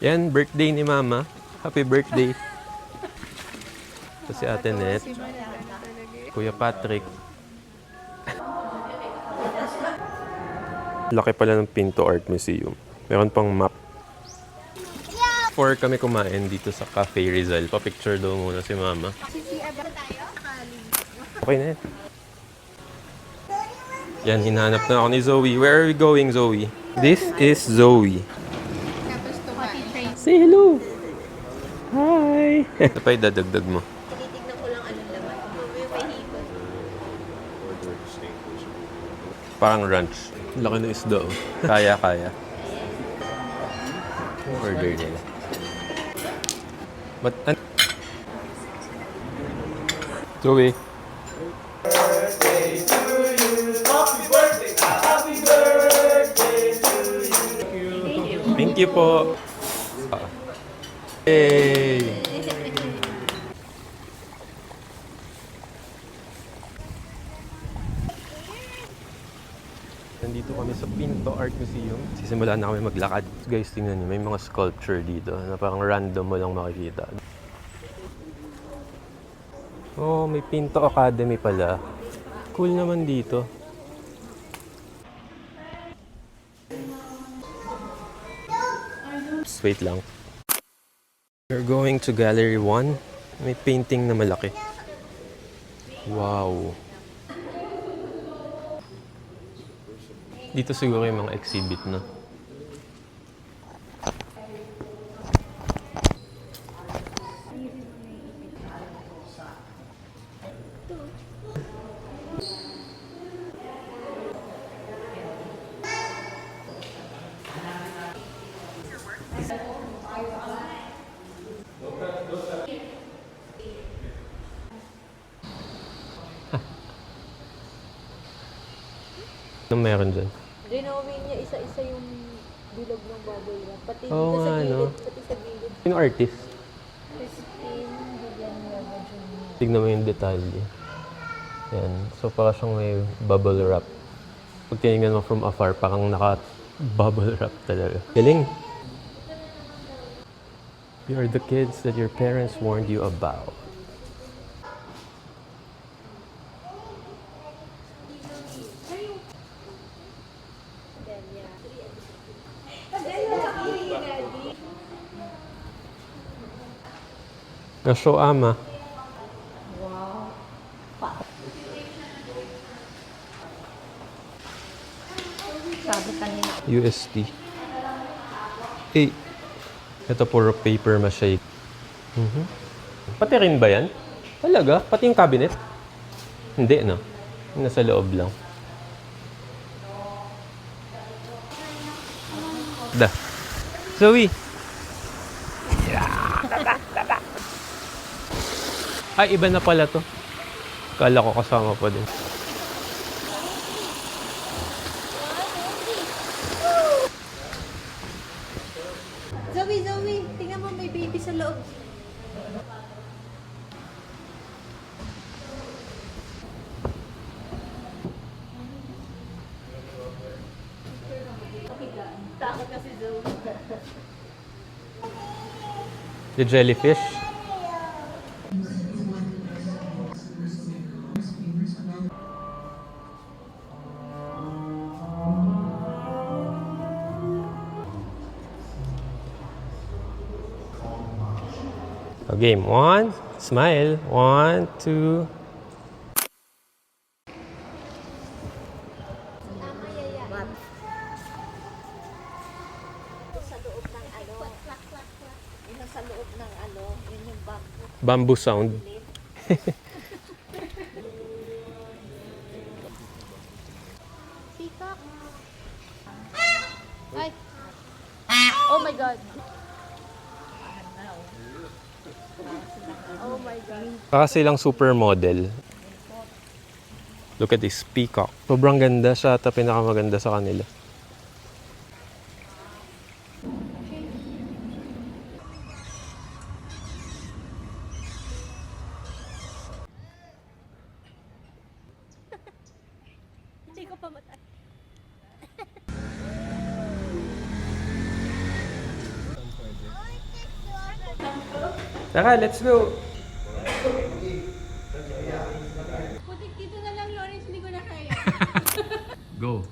Yan, birthday ni Mama. Happy birthday. Ito si Ate Net. Kuya Patrick. Laki pala ng Pinto Art Museum. Meron pang map. Before kami kumain dito sa Cafe Rizal, pa-picture daw muna si Mama. Okay na yan. Yan, hinahanap na ako ni Zoe. Where are we going, Zoe? This is Zoe. Say hello! Hi! Ito pa idadagdag mo. Tinitignan ko lang anong laman. May hipon. Parang ranch. Laki ng isda. Oh. Kaya. Order nila. But, Zoe. Thank you po. Yay! Nandito kami sa Pinto Art Museum. Sisimula na kami maglakad. Guys, tingnan niyo, may mga sculpture dito na parang random mo lang makikita. Oh, may Pinto Academy pala. Cool naman dito. Wait lang. We're going to Gallery 1. May painting na malaki. Wow. Dito siguro yung mga exhibit na. Anong meron dyan? Drawing niya isa-isa yung bilog ng bubble wrap. Pati Oo dito sa nga, gilid. no? Pati sa gilid. Sino artist? Christine Villanueva Jr. Tignan mo yung detalye. Yan. So, parang siyang may bubble wrap. Pag tinignan mo from afar, parang naka-bubble wrap talaga. Galing! You are the kids that your parents warned you about. Gasho ama. Sabi kanina. UST. Eh, ito puro paper mache. Pati rin ba yan? Talaga? Pati yung cabinet? Hindi, no? Nasa loob lang. Da. Zoe! Ay, iba na pala to. Kala ko kasama pa din. Zoe! Tingnan mo, may baby sa loob. Takot na si Zoe. The jellyfish. Game 1, smile. 1, 2. Sa loob ng yun sa loob ng yun yung bamboo. Bamboo sound. Peacock. Ay. Oh my God. Oh my God. Kasi lang supermodel. Look at this peacock. Sobrang ganda siya at pinakamaganda sa kanila. Hindi ko pa matay. Tara, let's go. Putik dito na lang, Lawrence, hindi ko na kaya. Go.